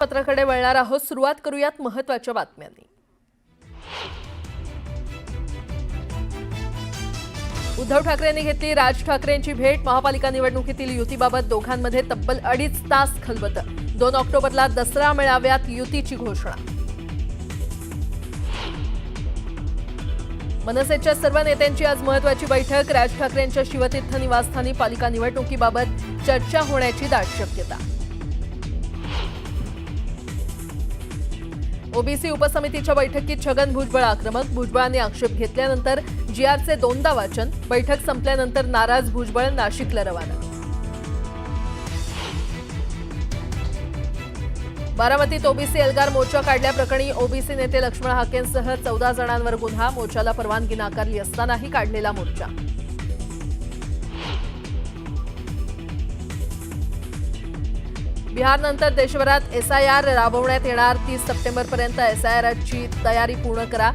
पत्राकडे वळणार आहोत। सुरुवात करूयात महत्त्वाच्या बातम्यांनी। उद्धव ठाकरेंनी घेतली राज ठाकरेंची भेट। महापालिका निवडणुकीतील युतीबाबत दोघांमध्ये तब्बल 2.5 तास खलबतं। 2 ऑक्टोबरला दसरा मेळाव्यात युतीची घोषणा। मनसेच्या सर्व नेत्यांची आज महत्त्वाची बैठक। राज ठाकरेंच्या शिवतीर्थ निवासस्थानी पालिका निवडणुकीबाबत चर्चा होण्याची दाट शक्यता। ओबीसी उपसमितीच्या बैठकीत छगन भुजबळ आक्रमक। भुजबळांनी आक्षेप घेतल्यानंतर जीआरचे दोनदा वाचन। बैठक संपल्यानंतर नाराज भुजबळ नाशिकला रवाना। बारामतीत ओबीसी एल्गार मोर्चा काढल्याप्रकरणी ओबीसी नेते लक्ष्मण हाकेंसह 14 जणांवर गुन्हा। मोर्चाला परवानगी नाकारली असतानाही काढलेला मोर्चा। बिहारनंतर देशभरात एसआयआर राबवण्यात येणार। 30 सप्टेंबरपर्यंत एसआयआरची तयारी पूर्ण करा।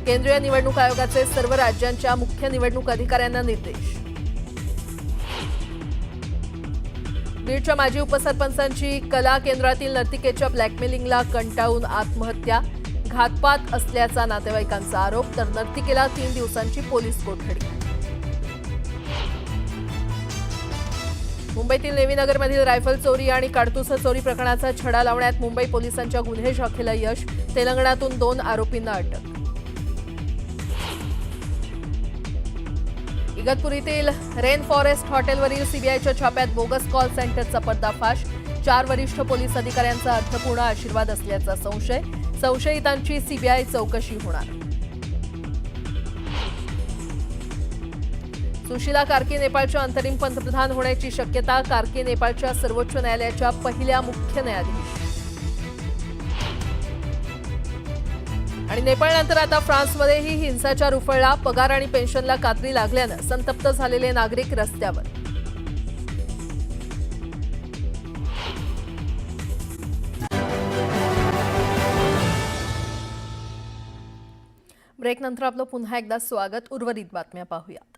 केंद्रीय निवडणूक आयोगाचे सर्व राज्यांच्या मुख्य निवडणूक अधिकाऱ्यांना निर्देश। बीडच्या माजी उपसरपंचांची कला केंद्रातील नर्तिकेच्या ब्लॅकमेलिंगला कंटाळून आत्महत्या। घातपात असल्याचा नातेवाईकांचा आरोप, तर नर्तिकेला 3 दिवसांची पोलीस कोठडी। मुंबईतील नेवीनगरमधील रायफल चोरी आणि काडतुसा चोरी प्रकरणाचा छडा लावण्यात मुंबई पोलिसांच्या गुन्हे शाखेला यश। तेलंगणातून 2 आरोपींना अटक। इगतपुरीतील रेन फॉरेस्ट हॉटेलवरील सीबीआयच्या छाप्यात बोगस कॉल सेंटरचा पर्दाफाश। 4 वरिष्ठ पोलीस अधिकाऱ्यांचा अर्थपूर्ण आशीर्वाद असल्याचा संशय। संशयितांची सीबीआय चौकशी होणार। सुशीला कार्की नेपाळच्या अंतरिम पंतप्रधान होण्याची शक्यता। कार्की नेपाळच्या सर्वोच्च न्यायालयाच्या पहिल्या मुख्य न्यायाधीश। आणि नेपाळनंतर आता फ्रान्समध्येही हिंसाचार उफाळला। पगार आणि पेन्शनला कात्री लागल्यानं संतप्त झालेले नागरिक रस्त्यावर। ब्रेकनंतर आपलं पुन्हा एकदा स्वागत। उर्वरित बातम्या पाहूयात।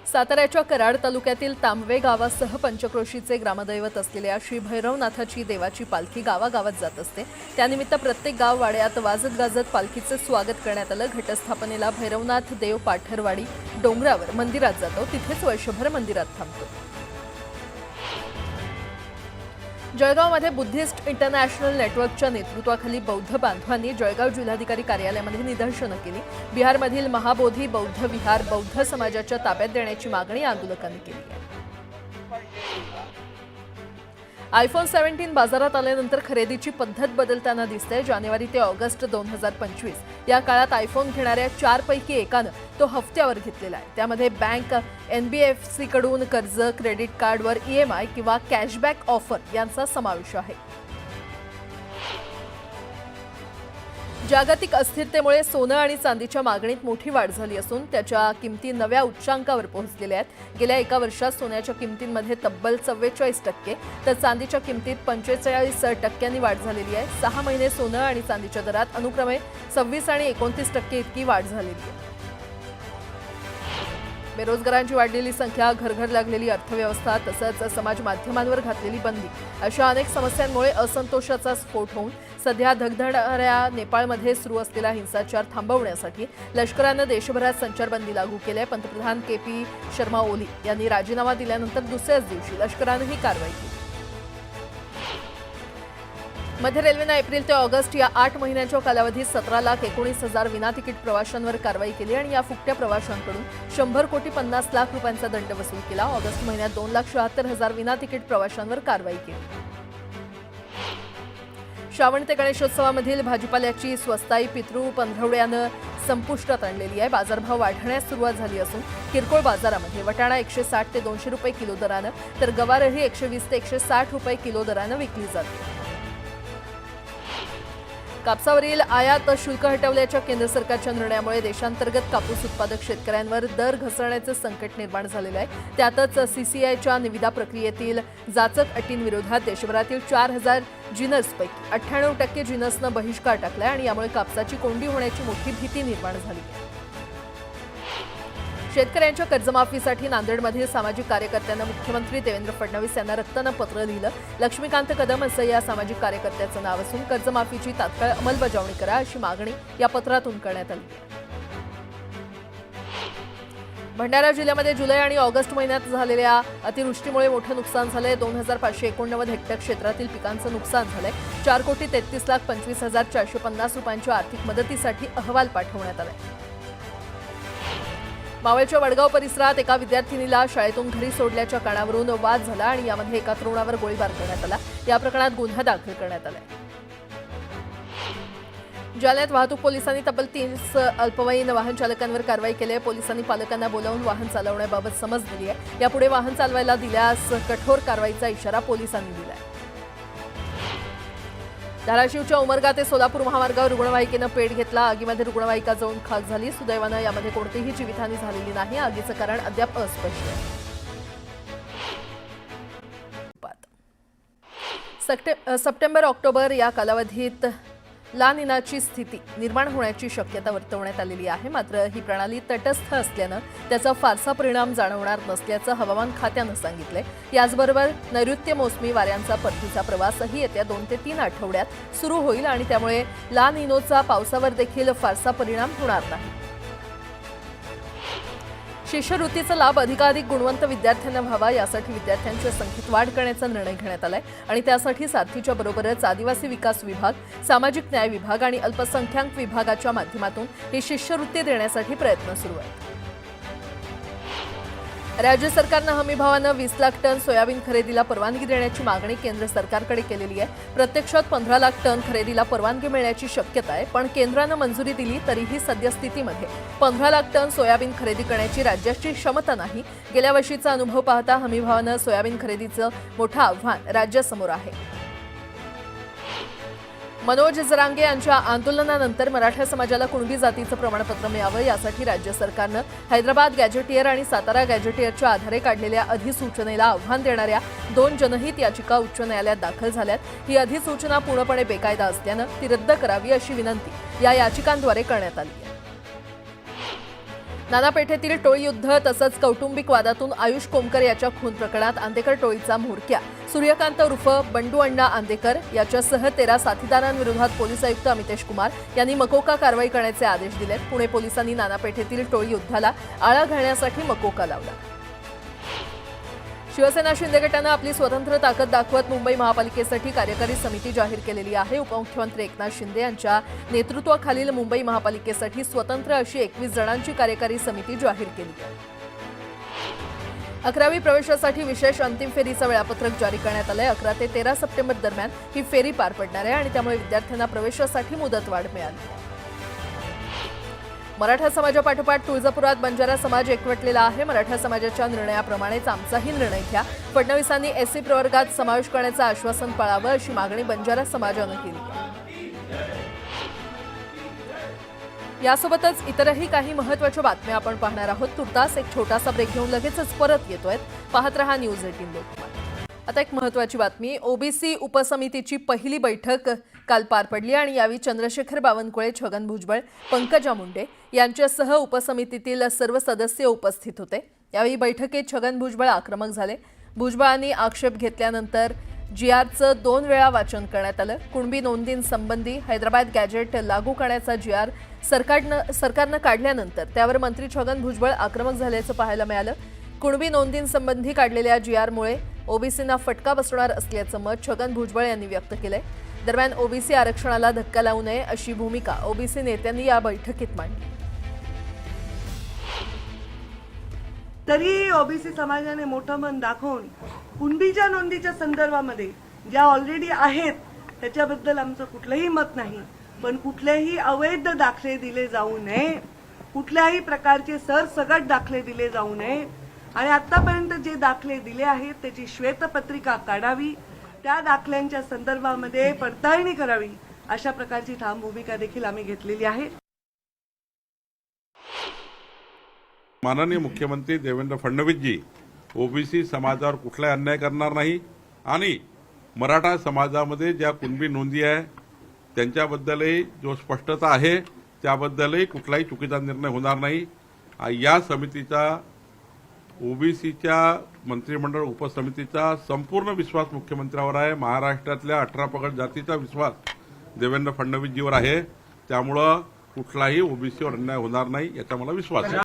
साताऱ्याच्या कराड तालुक्यातील तांबवे गावासह पंचक्रोशीचे ग्रामदैवत असलेल्या श्री भैरवनाथाची देवाची पालखी गावागावात जात असते। त्यानिमित्त प्रत्येक गाव वाड्यात वाजत गाजत पालखीचे स्वागत करण्यात आलं। घटस्थापनेला भैरवनाथ देव पाठरवाडी डोंगरावर मंदिरात जातो, तिथेच वर्षभर मंदिरात थांबतो। जळगावमध्ये बुद्धिस्ट इंटरनॅशनल नेटवर्कच्या नेतृत्वाखाली बौद्ध बांधवांनी जळगाव जिल्हाधिकारी कार्यालयामध्ये निदर्शनं केली। बिहारमधील महाबोधी बौद्ध विहार बौद्ध समाजाच्या ताब्यात देण्याची मागणी आंदोलकांनी केली आहे। आयफोन 17 बाजारात आल्यानंतर खरेदीची पद्धत बदलताना दिसते। जानेवारी ते ऑगस्ट 2025 या काळात आयफोन घेणाऱ्या 4 पैकी एकानं तो हप्त्यावर घेतलेला आहे। त्यामध्ये बँक, एनबीएफसी कडून कर्ज, क्रेडिट कार्डवर ईएमआय किंवा कॅशबॅक ऑफर यांचा समावेश आहे। जागतिक अस्थिरतेमुळे सोनं आणि चांदीच्या मागणीत मोठी वाढ झाली असून त्याच्या किमती नव्या उच्चांकावर पोहोचलेल्या आहेत। गेल्या 1 वर्षात सोन्याच्या किमतींमध्ये तब्बल 44%, तर चांदीच्या किमतीत 45% वाढ झालेली आहे। 6 महिने सोनं आणि चांदीच्या दरात अनुक्रमे 26 आणि 29% इतकी वाढ झालेली आहे। बेरोजगारांची वाढलेली संख्या, घरघर लागलेली अर्थव्यवस्था तसंच समाज माध्यमांवर घातलेली बंदी अशा अनेक समस्यांमुळे असंतोषाचा स्फोट होऊन सध्या धगधगणाऱ्या नेपाळमध्ये सुरू असलेला हिंसाचार थांबवण्यासाठी लष्करानं देशभरात संचारबंदी लागू केली आहे। पंतप्रधान केपी शर्मा ओली यांनी राजीनामा दिल्यानंतर दुसऱ्याच दिवशी लष्करानं ही कारवाई केली। मध्य रेल्वेनं एप्रिल ते ऑगस्ट या 8 महिन्यांच्या कालावधीत 17,19,000 विनातिकीट प्रवाशांवर कारवाई केली आणि या फुकट्या प्रवाशांकडून 100 कोटी 50 लाख रुपयांचा दंड वसूल केला। ऑगस्ट महिन्यात 2,76,000 विनातिकीट प्रवाशांवर कारवाई केली। श्रावण ते गणेशोत्सवामधील भाजीपाल्याची स्वस्ताई पितृ पंधरवड्यानं संपुष्टात आणलेली आहे। बाजारभाव वाढण्यास सुरुवात झाली असून किरकोळ बाजारामध्ये वटाणा 160 ते 200 रुपये किलो दरानं, तर गवारही 120 ते 160 रुपये किलो दरानं विकली जाते। कापसावरील आयात शुल्क हटवल्याच्या केंद्र सरकारच्या निर्णयामुळे देशांतर्गत कापूस उत्पादक शेतकऱ्यांवर दर घसरण्याचे संकट निर्माण झालेले आहे। त्यातच सीसीआयच्या निविदा प्रक्रियेतील जाचक अटींविरोधात देशभरातील 4000 जिनसपैकी 98% जिनसनं बहिष्कार टाकलाय आणि यामुळे कापसाची कोंडी होण्याची मोठी भीती निर्माण झाली आहे। शेतकऱ्यांच्या कर्जमाफीसाठी नांदेडमधील सामाजिक कार्यकर्त्यांना मुख्यमंत्री देवेंद्र फडणवीस यांना रक्तानं पत्र लिहिलं. लक्ष्मीकांत कदम असं या सामाजिक कार्यकर्त्याचं नाव असून कर्जमाफीची तात्काळ अंमलबजावणी करा अशी मागणी या पत्रातून करण्यात आली. भंडारा जिल्ह्यामध्ये जुलै आणि ऑगस्ट महिन्यात झालेल्या अतिवृष्टीमुळे मोठं नुकसान झालंय. 2589 हेक्टर क्षेत्रातील पिकांचं नुकसान झालंय. 4,33,25,450 रुपयांच्या आर्थिक मदतीसाठी अहवाल पाठवण्यात आलाय. मावळच्या वडगाव परिसरात एका विद्यार्थिनीला शाळेतून घरी सोडल्याच्या कारणावरून वाद झाला आणि यामध्ये एका तरुणावर गोळीबार करण्यात आला. या प्रकरणात गुन्हा दाखल करण्यात आलाय. जालन्यात वाहतूक पोलिसांनी तब्बल 30 अल्पवयीन वाहन चालकांवर कारवाई केली आहे. पोलिसांनी पालकांना बोलावून वाहन चालवण्याबाबत समज दिली आहे. यापुढे वाहन चालवायला दिल्यास कठोर कारवाईचा इशारा पोलिसांनी दिला आहे. धाराशिवच्या उमरगा ते सोलापूर महामार्गावर रुग्णवाहिकेनं पेट घेतला. आगीमध्ये रुग्णवाहिका जळून खाक झाली. सुदैवानं यामध्ये कोणतीही जीवितहानी झालेली नाही. आगीचं कारण अद्याप अस्पष्ट आहे. सप्टेंबर-ऑक्टोबर या कालावधीत ला निनाची स्थिती निर्माण होण्याची शक्यता वर्तवण्यात आलेली आहे. मात्र ही प्रणाली तटस्थ असल्यानं त्याचा फारसा परिणाम जाणवणार नसल्याचं हवामान खात्यानं सांगितलंय. याचबरोबर नैऋत्य मोसमी वाऱ्यांचा परतीचा प्रवासही येत्या 2 ते 3 आठवड्यात सुरू होईल आणि त्यामुळे ला निनोचा पावसावर देखील फारसा परिणाम होणार नाही. शिष्यवृत्तीचा लाभ अधिकाधिक गुणवंत विद्यार्थ्यांना व्हावा यासाठी विद्यार्थ्यांच्या संख्येत वाढ करण्याचा निर्णय घेण्यात आलाय आणि त्यासाठी सारथीच्या बरोबरच आदिवासी विकास विभाग, सामाजिक न्याय विभाग आणि अल्पसंख्याक विभागाच्या माध्यमातून ही शिष्यवृत्ती देण्यासाठी प्रयत्न सुरू आहेत. राज्य सरकारनं हमीभावानं 20 लाख टन सोयाबीन खरेदीला परवानगी देण्याची मागणी केंद्र सरकारकडे केलेली आहे. प्रत्यक्षात 15 लाख टन खरेदीला परवानगी मिळण्याची शक्यता आहे. पण केंद्रानं मंजुरी दिली तरीही सद्यस्थितीमध्ये 15 लाख टन सोयाबीन खरेदी करण्याची राज्याची क्षमता नाही. गेल्या वर्षीचा अनुभव पाहता हमीभावानं सोयाबीन खरेदीचं मोठं आव्हान राज्यासमोर आहे. मनोज जरांगे यांच्या आंदोलनानंतर मराठा समाजाला कुणबी जातीचं प्रमाणपत्र मिळावं यासाठी राज्य सरकारनं हैदराबाद गॅझेटियर आणि सातारा गॅझेटियरच्या आधारे काढलेल्या अधिसूचनेला आव्हान देणाऱ्या 2 जनहित याचिका उच्च न्यायालयात दाखल झाल्यात. ही अधिसूचना पूर्णपणे बेकायदा असल्यानं ती रद्द करावी अशी विनंती या याचिकांद्वारे करण्यात आली आहे. नाना पेठेतील टोळी युद्ध तसंच कौटुंबिक वादातून आयुष कोमकर याच्या खून प्रकरणात आंदेकर टोळीचा म्होरक्या सूर्यकांत उर्फ बंडू अण्णा आंदेकर याच्यासह 13 साथीदारांविरोधात पोलीस आयुक्त अमितेश कुमार यांनी मकोका कारवाई करण्याचे आदेश दिलेत. पुणे पोलिसांनी नाना पेठेतील टोळी युद्धाला आळा घालण्यासाठी मकोका लावला. शिवसेना शिंदे गटानं आपली स्वतंत्र ताकद दाखवत मुंबई महापालिकेसाठी कार्यकारी समिती जाहीर केलेली आहे. उपमुख्यमंत्री एकनाथ शिंदे यांच्या नेतृत्वाखालील मुंबई महापालिकेसाठी स्वतंत्र अशी 21 जणांची कार्यकारी समिती जाहीर केली आहे. 11वी प्रवेशासाठी विशेष अंतिम फेरीचं वेळापत्रक जारी करण्यात आलंय. 11 ते 13 सप्टेंबर दरम्यान ही फेरी पार पडणार आहे आणि त्यामुळे विद्यार्थ्यांना प्रवेशासाठी मुदतवाढ मिळाली. मराठा समाजापाठोपाठ तुळजापुरात बंजारा समाज एकवटलेला आहे. मराठा समाजाच्या निर्णयाप्रमाणेच आमचाही निर्णय घ्या. फडणवीसांनी एससी प्रवर्गात समावेश करण्याचं आश्वासन पाळावं अशी मागणी बंजारा समाजानं केली. यासोबतच इतरही काही महत्त्वाच्या बातम्या आपण पाहणार आहोत. तुर्तास एक छोटासा ब्रेक घेऊन लगेचच परत येतोय. पाहत रहा न्यूज 18 लोकमत. आता एक महत्त्वाची बातमी. ओबीसी उपसमितीची पहिली बैठक काल पार पडली आणि यावेळी चंद्रशेखर बावनकुळे, छगन भुजबळ, पंकजा मुंडे यांच्यासह उपसमितीतील सर्व सदस्य उपस्थित होते. यावेळी बैठकीत छगन भुजबळ आक्रमक झाले. भुजबळांनी आक्षेप घेतल्यानंतर जीआरचं 2 वेळा वाचन करण्यात आलं. कुणबी नोंदींसंबंधी हैदराबाद गॅजेट लागू करण्याचा जीआर सरकारनं काढल्यानंतर त्यावर मंत्री छगन भुजबळ आक्रमक झाल्याचं पाहायला मिळालं. कुणबी नोंदींसंबंधी काढलेल्या जीआरमुळे ओबीसींना फटका बसणार असल्याचं मत छगन भुजबळ यांनी व्यक्त केलंय. दरम्यान ओबीसी आरक्षणाला धक्का लावू नये अशी भूमिका ओबीसी नेत्यांनी या बैठकीत मांडली. तरी ओबीसी समाजाने मोठं मन दाखवून कुणबीच्या नोंदीच्या संदर्भामध्ये ज्या ऑलरेडी आहेत त्याच्याबद्दल आमचं कुठलंही मत नाही. पण कुठलेही अवैध दाखले दिले जाऊ नये, कुठल्याही प्रकारचे सरसकट दाखले दिले जाऊ नये आणि आतापर्यंत जे दाखले दिले आहेत त्याची श्वेतपत्रिका काढावी, त्या दाखल्यांच्या संदर्भामध्ये पडताळणी करावी, अशा प्रकारची ठाम भूमिका देखील आम्ही घेतलेली आहे. माननीय मुख्यमंत्री देवेंद्र फडणवीसजी ओबीसी समाजावर कुठलाही अन्याय करणार नाही आणि मराठा समाजामध्ये ज्या कुणबी नोंदी आहे त्यांच्याबद्दलही जो स्पष्टता आहे त्याबद्दलही कुठलाही चुकीचा निर्णय होणार नाही. या समितीचा ओबीसीच्या मंत्रिमंडळ उपसमितीचा संपूर्ण विश्वास मुख्यमंत्र्यावर आहे. महाराष्ट्रातल्या 18 पगड जातीचा विश्वास देवेंद्र फडणवीसजीवर आहे. त्यामुळं कुठलाही ओबीसीवर अन्याय होणार नाही याचा मला विश्वास आहे.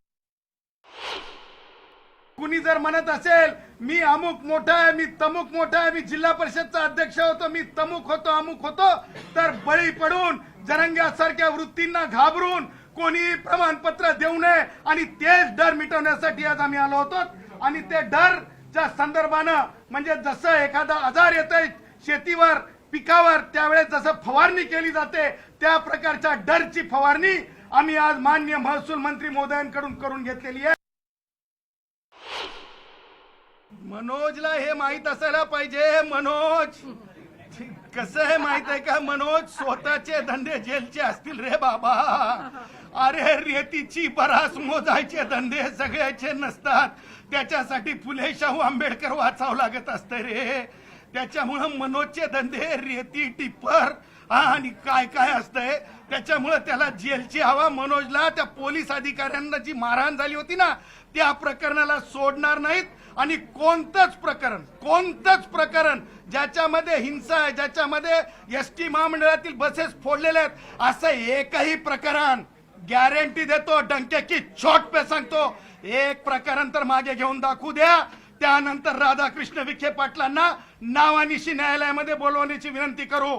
कुणी जर म्हणत असेल मी अमुक मोठा आहे, मी तमुक मोठा आहे, मी जिल्हा परिषदचा अध्यक्ष होतो, मी तमुक होतो, अमुक होतो, तर बळी पडून जरंग्यासारख्या वृत्तींना घाबरून कोणी प्रमाणपत्र देऊ नये आणि तेच डर मिटवण्यासाठी आज आम्ही आलो होतो. आणि ते डरच्या संदर्भानं म्हणजे जसं एखादा आजार येतोय शेतीवर पिकावर त्यावेळेस जसं फवारणी केली जाते त्या प्रकारच्या डरची फवारणी आम्ही आज माननीय महसूल मंत्री महोदयांकडून करून घेतलेली आहे. मनोजला हे माहित असायला पाहिजे. मनोज कसं आहे माहित आहे का, मनोज स्वतःचे धंदे जेलचे असतील रे बाबा. अरे रेतीची बरास मोजायचे धंदे सगळ्याचे नसतात. त्याच्यासाठी फुले शाहू आंबेडकर वाचावं लागत असतं रे. त्याच्यामुळं मनोजचे धंदे रेती टिप्पर आणि काय काय असतंय त्याच्यामुळे त्याला जेलची हवा. मनोजला त्या पोलीस अधिकाऱ्यांना जी मारहाण झाली होती ना त्या प्रकरणाला सोडणार नाहीत. आणि कोणतंच प्रकरण ज्याच्यामध्ये हिंसा आहे, ज्याच्यामध्ये एसटी महामंडळातील बसेस फोडलेल्या आहेत असं एकही प्रकरण गॅरंटी देतो, डंके की चोट पे सांगतो, एक प्रकरण तर मागे घेऊन दाखवू द्या. त्यानंतर राधाकृष्ण विखे पाटलांना नावानिशी न्यायालयामध्ये बोलवण्याची विनंती करू.